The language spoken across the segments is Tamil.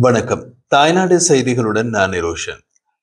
வணக்கம். தாய்நாடு செய்திகளுடன் நான் நிரோஷன்.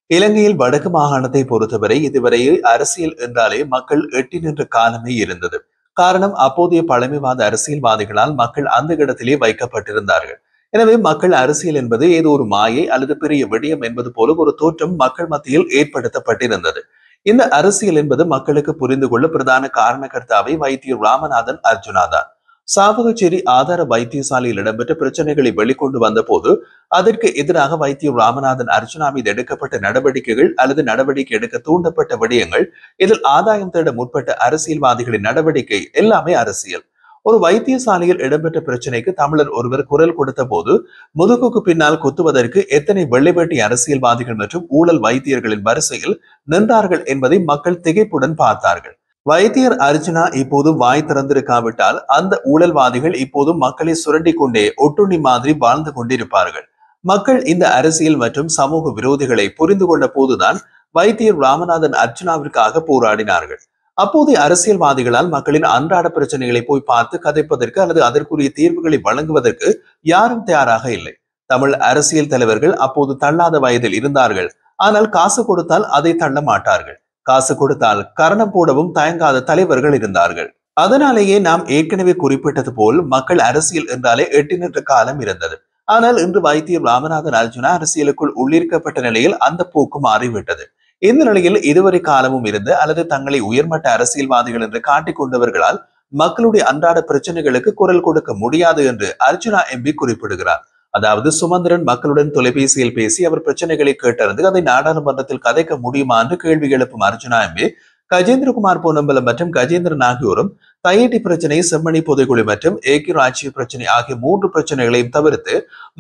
இலங்கையில் வடக்கு மாகாணத்தை பொறுத்தவரை இதுவரை அரசியல் என்றாலே மக்கள் எட்டி நின்ற காலமே இருந்தது. காரணம், அப்போதைய பழமைவாத அரசியல்வாதிகளால் மக்கள் அந்த இடத்திலே வைக்கப்பட்டிருந்தார்கள். எனவே மக்கள் அரசியல் என்பது ஏதோ ஒரு மாயை அல்லது பெரிய விடயம் என்பது போல ஒரு தோற்றம் மக்கள் மத்தியில் ஏற்படுத்தப்பட்டிருந்தது. இந்த அரசியல் என்பது மக்களுக்கு புரிந்து கொள்ள பிரதான காரணகர்த்தாவை வைத்தியர் ராமநாதன் அர்ஜுனா தான். சாவகச்சேரி ஆதார வைத்தியசாலையில் இடம்பெற்ற பிரச்சனைகளை வெளிக்கொண்டு வந்த போது அதற்கு எதிராக வைத்தியர் ராமநாதன் அர்ஜுனா மீது எடுக்கப்பட்ட நடவடிக்கைகள் அல்லது நடவடிக்கை எடுக்க தூண்டப்பட்ட விடயங்கள், இதில் ஆதாயம் தேட முற்பட்ட அரசியல்வாதிகளின் நடவடிக்கை எல்லாமே அரசியல். ஒரு வைத்தியசாலையில் இடம்பெற்ற பிரச்சனைக்கு தமிழர் ஒருவர் குரல் கொடுத்த போது முதுகுக்கு பின்னால் குத்துவதற்கு எத்தனை வெள்ளைவேட்டி அரசியல்வாதிகள் மற்றும் ஊழல் வைத்தியர்களின் வரிசையில் நின்றார்கள் என்பதை மக்கள் திகைப்புடன் பார்த்தார்கள். வைத்தியர் அர்ஜுனா இப்போதும் வாய் திறந்திருக்காவிட்டால் அந்த ஊழல்வாதிகள் இப்போதும் மக்களை சுரண்டி கொண்டே ஒட்டுண்ணி மாதிரி வாழ்ந்து கொண்டிருப்பார்கள். மக்கள் இந்த அரசியல் மற்றும் சமூக விரோதிகளை புரிந்து கொண்ட போதுதான் வைத்தியர் ராமநாதன் அர்ஜுனாவிற்காக போராடினார்கள். அப்போதைய அரசியல்வாதிகளால் மக்களின் அன்றாட பிரச்சனைகளை போய் பார்த்து கதைப்பதற்கு அல்லது அதற்குரிய தீர்வுகளை வழங்குவதற்கு யாரும் தயாராக இல்லை. தமிழ் அரசியல் தலைவர்கள் அப்போது தள்ளாத வயதில் இருந்தார்கள். ஆனால் காசு கொடுத்தால் அதை தள்ள மாட்டார்கள். காசு கொடுத்தால் கரணம் போடவும் தயங்காத தலைவர்கள் இருந்தார்கள். அதனாலேயே நாம் ஏற்கனவே குறிப்பிட்டது போல் மக்கள் அரசியல் என்றாலே எட்டி நின்ற காலம் இருந்தது. ஆனால் இன்று வைத்தியர் ராமநாதன் அர்ஜுனா அரசியலுக்குள் உள்ளிருக்கப்பட்ட நிலையில் அந்த போக்கு மாறிவிட்டது. இந்த நிலையில் இதுவரை காலமும் இருந்து அல்லது தங்களை உயர்மட்ட அரசியல்வாதிகள் என்று காட்டிக் கொண்டவர்களால் மக்களுடைய அன்றாட பிரச்சனைகளுக்கு குரல் கொடுக்க முடியாது என்று அர்ஜுனா எம்பி குறிப்பிடுகிறார். அதாவது சுமந்திரன் மக்களுடன் தொலைபேசியில் பேசி அவர் பிரச்சனைகளை கேட்டறிந்து அதை நாடாளுமன்றத்தில் கதைக்க முடியுமா என்று கேள்வி எழுப்பும் அர்ஜுனா எம்பி, கஜேந்திரகுமார் பொன்னம்பலம் மற்றும் கஜேந்திரன் ஆகியோரும் தையட்டி பிரச்சனை, செம்மணி புதைகுழி மற்றும் ஏக்கிய ஆட்சி பிரச்சனை ஆகிய 3 பிரச்சனைகளையும் தவிர்த்து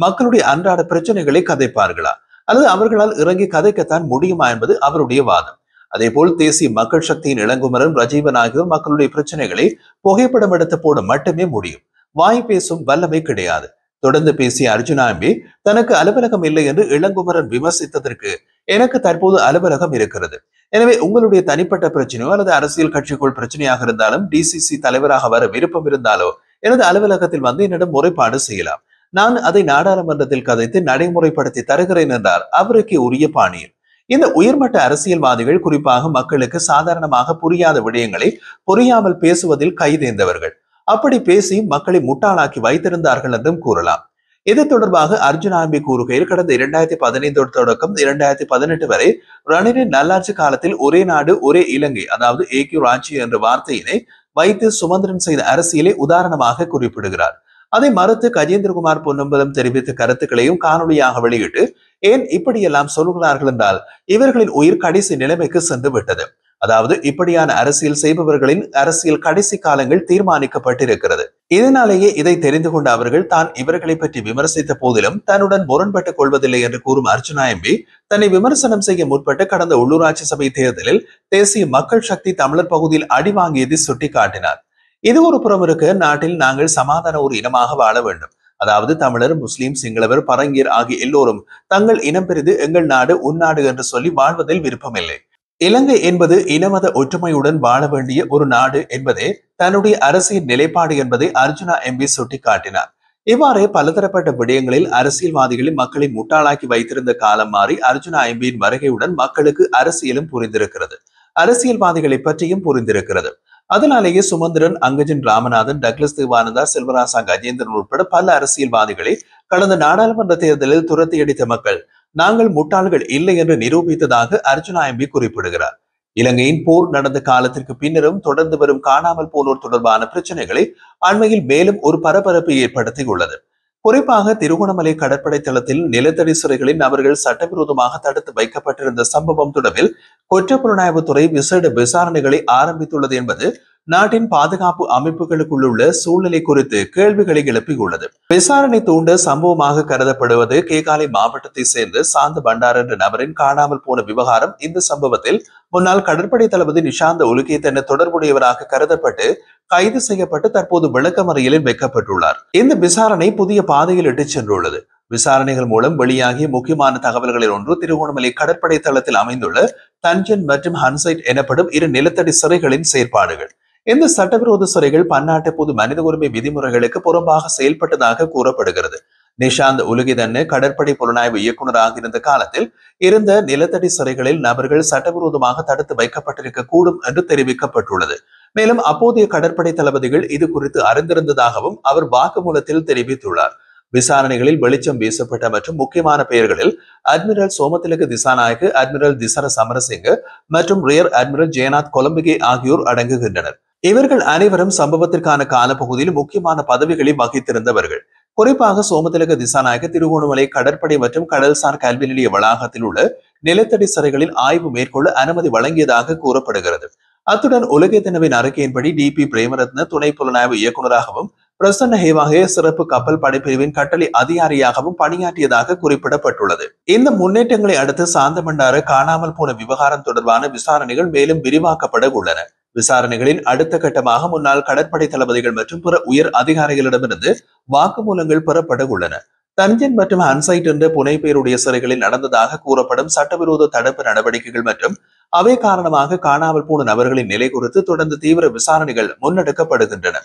மக்களுடைய அன்றாட பிரச்சனைகளை கதைப்பார்களா அல்லது அவர்களால் இறங்கி கதைக்கத்தான் முடியுமா என்பது அவருடைய வாதம். அதே போல் தேசிய மக்கள் சக்தியின் இளங்குமரன், ரஜீவன் ஆகியோர் மக்களுடைய பிரச்சனைகளை புகைப்படம் எடுத்து போட மட்டுமே முடியும். வாய் பேசும் வல்லமை கிடையாது. தொடர்ந்து பேசிய அர்ஜுனா எம்பி, தனக்கு அலுவலகம் இல்லை என்று இளங்குமரன் விமர்சித்ததற்கு எனக்கு தற்போது அலுவலகம் இருக்கிறது. எனவே உங்களுடைய தனிப்பட்ட பிரச்சனையோ அல்லது அரசியல் கட்சிக்குள் பிரச்சனையாக இருந்தாலும் டிசிசி தலைவராக வர விருப்பம் இருந்தாலோ எனது அலுவலகத்தில் வந்து என்னிடம் முறைப்பாடு செய்யலாம். நான் அதை நாடாளுமன்றத்தில் கதைத்து நடைமுறைப்படுத்தி தருகிறேன் என்றார் அவருக்கு உரிய பாணியில். இந்த உயர்மட்ட அரசியல்வாதிகள் குறிப்பாக மக்களுக்கு சாதாரணமாக புரியாத விடயங்களை புரியாமல் பேசுவதில் கைதேர்ந்தவர்கள். அப்படி பேசி மக்களை முட்டாளாக்கி வைத்திருந்தார்கள் என்றும் கூறலாம். இது தொடர்பாக அர்ஜுனா எம்பி கூறுகையில், கடந்த 2015 தொடக்கம் 2018 வரை ரணிலின் நல்லாட்சி காலத்தில் ஒரே நாடு ஒரே இலங்கை, அதாவது ஏக்கிய ஆட்சி என்ற வார்த்தையினை வைத்து சுமந்திரன் செய்த அரசியலை உதாரணமாக குறிப்பிடுகிறார். அதை மறுத்து கஜேந்திரகுமார் பொன்னம்பலம் தெரிவித்த கருத்துக்களையும் காணொலியாக வெளியிட்டு, ஏன் இப்படியெல்லாம் சொல்கிறார்கள் என்றால் இவர்களின் உயிர் கடைசி நிலைமைக்கு சென்று விட்டது. அதாவது இப்படியான அரசியல் செய்பவர்களின் அரசியல் கடைசி காலங்கள் தீர்மானிக்கப்பட்டிருக்கிறது. இதனாலேயே இதை தெரிந்து கொண்ட அவர்கள் தான் இவர்களை பற்றி விமர்சித்த போதிலும் தன்னுடன் முரண்பட்டுக் கொள்வதில்லை என்று கூறும் அர்ஜுனா எம்பி, தன்னை விமர்சனம் செய்ய முற்பட்டு கடந்த உள்ளூராட்சி சபை தேர்தலில் தேசிய மக்கள் சக்தி தமிழர் பகுதியில் அடி வாங்கியதை சுட்டிக்காட்டினார். இது ஒரு புறம் இருக்க, நாட்டில் நாங்கள் சமாதான ஒரு இனமாக வாழ வேண்டும். அதாவது தமிழர், முஸ்லிம், சிங்களவர், பரங்கியர் ஆகிய எல்லோரும் தங்கள் இனம் பிரிந்து எங்கள் நாடு உன்னாடு என்று சொல்லி வாழ்வதில் விருப்பமில்லை. இலங்கை என்பது இனமத ஒற்றுமையுடன் வாழ வேண்டிய ஒரு நாடு என்பதே தன்னுடைய அரசியல் நிலைப்பாடு என்பதை அர்ஜுனா எம்பி சுட்டிக்காட்டினார். இவ்வாறே பலதரப்பட்ட விடயங்களில் அரசியல்வாதிகளை மக்களை முட்டாளாக்கி வைத்திருந்த காலம் மாறி அர்ஜுனா எம்பியின் வருகையுடன் மக்களுக்கு அரசியலும் புரிந்திருக்கிறது, அரசியல்வாதிகளை பற்றியும் புரிந்திருக்கிறது. அதனாலேயே சுமந்திரன், அங்கஜன் ராமநாதன், டக்ளஸ் தேவானந்தா, செல்வராசா, கஜேந்திரன் உட்பட பல அரசியல்வாதிகளை கடந்த நாடாளுமன்ற தேர்தலில் துரத்தி அடித்த மக்கள் நாங்கள் முட்டாள்கள் இல்லை என்று நிரூபித்ததாக அர்ஜுனா எம்பி குறிப்பிடுகிறார். இலங்கையின் போர் நடந்த காலத்திற்கு பின்னரும் தொடர்ந்து வரும் காணாமல் போனோர் தொடர்பான பிரச்சனைகளை அண்மையில் மேலும் ஒரு பரபரப்பை ஏற்படுத்தியுள்ளது. குறிப்பாக திருகோணமலை கடற்படை தளத்தில் நிலத்தடி சிறைகளில் அவர்கள் சட்டவிரோதமாக தடுத்து வைக்கப்பட்டிருந்த சம்பவம் தொடர்பில் குற்றப்புலனாய்வுத்துறை விசேட விசாரணைகளை ஆரம்பித்துள்ளது என்பது நாட்டின் பாதுகாப்பு அமைப்புகளுக்குள்ள சூழ்நிலை குறித்து கேள்விகளை எழுப்பியுள்ளது. விசாரணை தூண்ட சம்பவமாக கருதப்படுவது கேகாலை மாவட்டத்தை சேர்ந்த சாந்த பண்டார் என்ற நபரின் காணாமல் போன விவகாரம். இந்த சம்பவத்தில் முன்னாள் கடற்படை தளபதி நிஷாந்த உலுகேத் என தொடர்புடையவராக கருதப்பட்டு கைது செய்யப்பட்டு தற்போது விளக்கமறியலில் வைக்கப்பட்டுள்ளார். இந்த விசாரணை புதிய பாதையில் இட்டுச் சென்றுள்ளது. விசாரணைகள் மூலம் வெளியாகிய முக்கியமான தகவல்களில் ஒன்று திருகோணமலை கடற்படை தளத்தில் அமைந்துள்ள தஞ்சன் மற்றும் ஹன்சைட் எனப்படும் 2 நிலத்தடி சிறைகளின் செயற்பாடுகள். இந்த சட்டவிரோத சிறைகள் பன்னாட்டு பொது மனித உரிமை விதிமுறைகளுக்கு புறம்பாக செயல்பட்டதாக கூறப்படுகிறது. நிஷாந்த் உலகிதன்னு கடற்படை புலனாய்வு இயக்குநராக இருந்த காலத்தில் இருந்த நிலத்தடி சிறைகளில் நபர்கள் சட்டவிரோதமாக தடுத்து வைக்கப்பட்டிருக்க கூடும் என்று தெரிவிக்கப்பட்டுள்ளது. மேலும் அப்போதைய கடற்படை தளபதிகள் இது குறித்து அறிந்திருந்ததாகவும் அவர் வாக்குமூலத்தில் தெரிவித்துள்ளார். விசாரணைகளில் வெளிச்சம் வீசப்பட்ட மற்றும் முக்கியமான பெயர்களில் அட்மிரல் சோமதிலக திசாநாயக்க, அட்மிரல் திசர சமரசிங்க மற்றும் ரியர் அட்மிரல் ஜெயநாத் கொலம்பிகே ஆகியோர் அடங்குகின்றனர். இவர்கள் அனைவரும் சம்பவத்திற்கான காலப்பகுதியில் முக்கியமான பதவிகளை வகித்திருந்தவர்கள். குறிப்பாக சோமதிலக திசாநாயக்க திருகோணமலை கடற்படை மற்றும் கடல்சார் கல்வி நிலைய வளாகத்தில் உள்ள நிலத்தடி சிறைகளில் ஆய்வு மேற்கொள்ள அனுமதி வழங்கியதாக கூறப்படுகிறது. அத்துடன் உலகத்தினவின் அறிக்கையின்படி DP பிரேமரத்ன துணை புலனாய்வு இயக்குநராகவும் பிரசன்ன ஹேவாகே சிறப்பு கப்பல் படைப்பிரிவின் கட்டளை அதிகாரியாகவும் பணியாற்றியதாக குறிப்பிடப்பட்டுள்ளது. இந்த முன்னேற்றங்களை அடுத்து சாந்தமண்டார காணாமல் போன விவகாரம் தொடர்பான விசாரணைகள் மேலும் விரிவாக்கப்பட உள்ளன. விசாரணைகளின் அடுத்த கட்டமாக முன்னாள் கடற்படை தளபதிகள் மற்றும் பிற உயர் அதிகாரிகளிடமிருந்து வாக்குமூலங்கள் பெறப்பட உள்ளன. தஞ்சன் மற்றும் ஹன்சைட் என்ற புனைப்பெயருடைய சிறைகளில் நடந்ததாக கூறப்படும் சட்டவிரோத தடுப்பு நடவடிக்கைகள் மற்றும் அவை காரணமாக காணாமல் போன நபர்களின் நிலை குறித்து தொடர்ந்து தீவிர விசாரணைகள் முன்னெடுக்கப்படுகின்றன.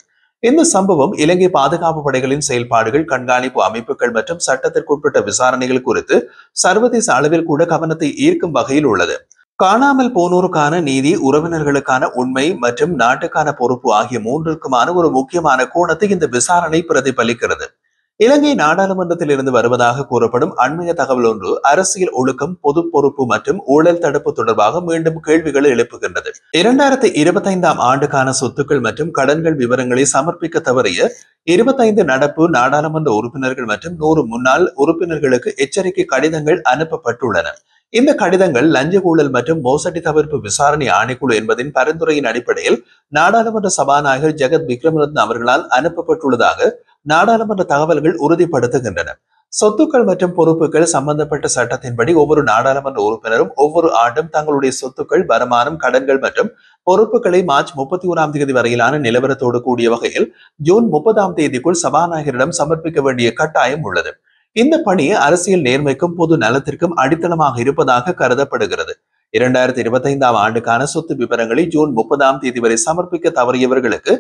இந்த சம்பவம் இலங்கை பாதுகாப்பு படைகளின் செயல்பாடுகள், கண்காணிப்பு அமைப்புகள் மற்றும் சட்டத்திற்குட்பட்ட விசாரணைகள் குறித்து சர்வதேச அளவில் கூட கவனத்தை ஈர்க்கும் வகையில் உள்ளது. காணாமல் போனோருக்கான நீதி, உறவினர்களுக்கான உண்மை மற்றும் நாட்டுக்கான பொறுப்பு ஆகிய மூன்றுக்குமான ஒரு முக்கியமான கோணத்தை இந்த விசாரணை பிரதிபலிக்கிறது. இலங்கை நாடாளுமன்றத்தில் இருந்து வருவதாக கூறப்படும் அண்மைய தகவல் ஒன்று அரசியல் ஒழுக்கம், பொது பொறுப்பு மற்றும் ஊழல் தடுப்பு தொடர்பாக மீண்டும் கேள்விகளை எழுப்புகின்றது. 2025ஆம் ஆண்டுக்கான சொத்துக்கள் மற்றும் கடன்கள் விவரங்களை சமர்ப்பிக்க தவறிய 25 நடப்பு நாடாளுமன்ற உறுப்பினர்கள் மற்றும் 100 முன்னாள் உறுப்பினர்களுக்கு எச்சரிக்கை கடிதங்கள் அனுப்பப்பட்டுள்ளன. இந்த கடிதங்கள் லஞ்ச ஊழல் மற்றும் மோசடி தவிர்ப்பு விசாரணை ஆணைக்குழு என்பதின் பரிந்துரையின் அடிப்படையில் நாடாளுமன்ற சபாநாயகர் ஜெகத் விக்ரமரத்ன அவர்களால் அனுப்பப்பட்டுள்ளதாக நாடாளுமன்ற தகவல்கள் உறுதிப்படுத்துகின்றன. சொத்துக்கள் மற்றும் பொறுப்புகள் சம்பந்தப்பட்ட சட்டத்தின்படி ஒவ்வொரு நாடாளுமன்ற உறுப்பினரும் ஒவ்வொரு ஆண்டும் தங்களுடைய சொத்துக்கள், வருமானம், கடன்கள் மற்றும் பொறுப்புகளை மார்ச் 31ஆம் தேதி வரையிலான நிலவரத்தோடு கூடிய வகையில் ஜூன் 30ஆம் தேதிக்குள் சபாநாயகரிடம் சமர்ப்பிக்க வேண்டிய கட்டாயம் உள்ளது. இந்த பணி அரசியல் நேர்மைக்கும் பொது நலத்திற்கும் அடித்தளமாக இருப்பதாக கருதப்படுகிறது. 2025ஆம் ஆண்டுக்கான சொத்து விவரங்களை ஜூன் 30ஆம் தேதி வரை சமர்ப்பிக்க தவறியவர்களுக்கு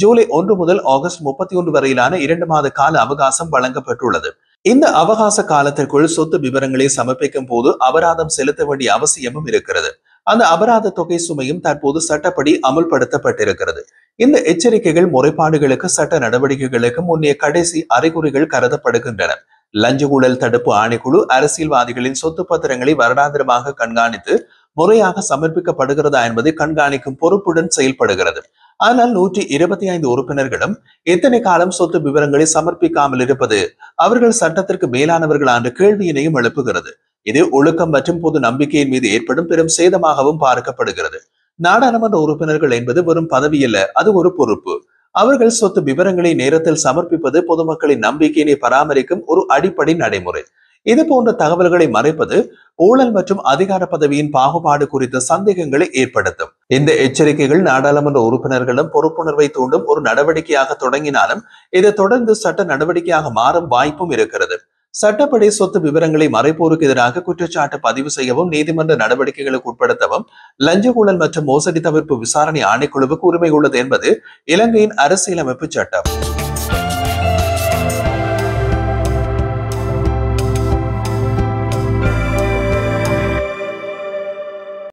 ஜூலை 1 முதல் ஆகஸ்ட் 31 வரையிலான 2 மாத கால அவகாசம் வழங்கப்பட்டுள்ளது. இந்த அவகாச காலத்திற்குள் சொத்து விவரங்களை சமர்ப்பிக்கும் போது அபராதம் செலுத்த வேண்டிய அவசியமும் இருக்கிறது. அந்த அபராத தொகை சுமையும் தற்போது சட்டப்படி அமுல்படுத்தப்பட்டிருக்கிறது. இந்த எச்சரிக்கைகள், முறைப்பாடுகளுக்கு, சட்ட நடவடிக்கைகளுக்கு முன்னே கடைசி அறிகுறிகள் கருதப்படுகின்றன. லஞ்ச ஊழல் தடுப்பு ஆணைக்குழு அரசியல்வாதிகளின் சொத்து பத்திரங்களை வருடாந்திரமாக கண்காணித்து முறையாக சமர்ப்பிக்கப்படுகிறதா என்பதை கண்காணிக்கும் பொறுப்புடன் செயல்படுகிறது. ஆனால் 125 உறுப்பினர்களும் எத்தனை காலம் சொத்து விவரங்களை சமர்ப்பிக்காமல் இருப்பது அவர்கள் சட்டத்திற்கு மேலானவர்களா என்ற கேள்வியினையும் எழுப்புகிறது. இது ஒழுக்கம் மற்றும் பொது நம்பிக்கையின் மீது ஏற்படும் பெரும் சேதமாகவும் பார்க்கப்படுகிறது. நாடாளுமன்ற உறுப்பினர்கள் என்பது வெறும் பதவி அல்ல, அது ஒரு பொறுப்பு. அவர்கள் சொத்து விவரங்களை நேரத்தில் சமர்ப்பிப்பது பொதுமக்களின் நம்பிக்கையினை பராமரிக்கும் ஒரு அடிப்படை நடைமுறை. இது போன்ற தகவல்களை மறைப்பது ஊழல் மற்றும் அதிகார பதவியின் பாகுபாடு குறித்த சந்தேகங்களை ஏற்படுத்தும். இந்த எச்சரிக்கைகள் நாடாளுமன்ற உறுப்பினர்களிடம் பொறுப்புணர்வை தூண்டும் ஒரு நடவடிக்கையாக தொடங்கினாலும் இது தொடர்ந்து சட்ட நடவடிக்கையாக மாறும் வாய்ப்பும் இருக்கிறது. சட்டப்படி சொத்து விவரங்களை மறைப்போருக்கு எதிராக குற்றச்சாட்டு பதிவு செய்யவும், நீதிமன்ற நடவடிக்கைகளுக்கு உட்படுத்தவும் லஞ்ச ஊழல் மற்றும் மோசடி தவிர்ப்பு விசாரணை ஆணைக்குழுவுக்கு உரிமை உள்ளது என்பது இலங்கையின் அரசியலமைப்பு சட்டம்.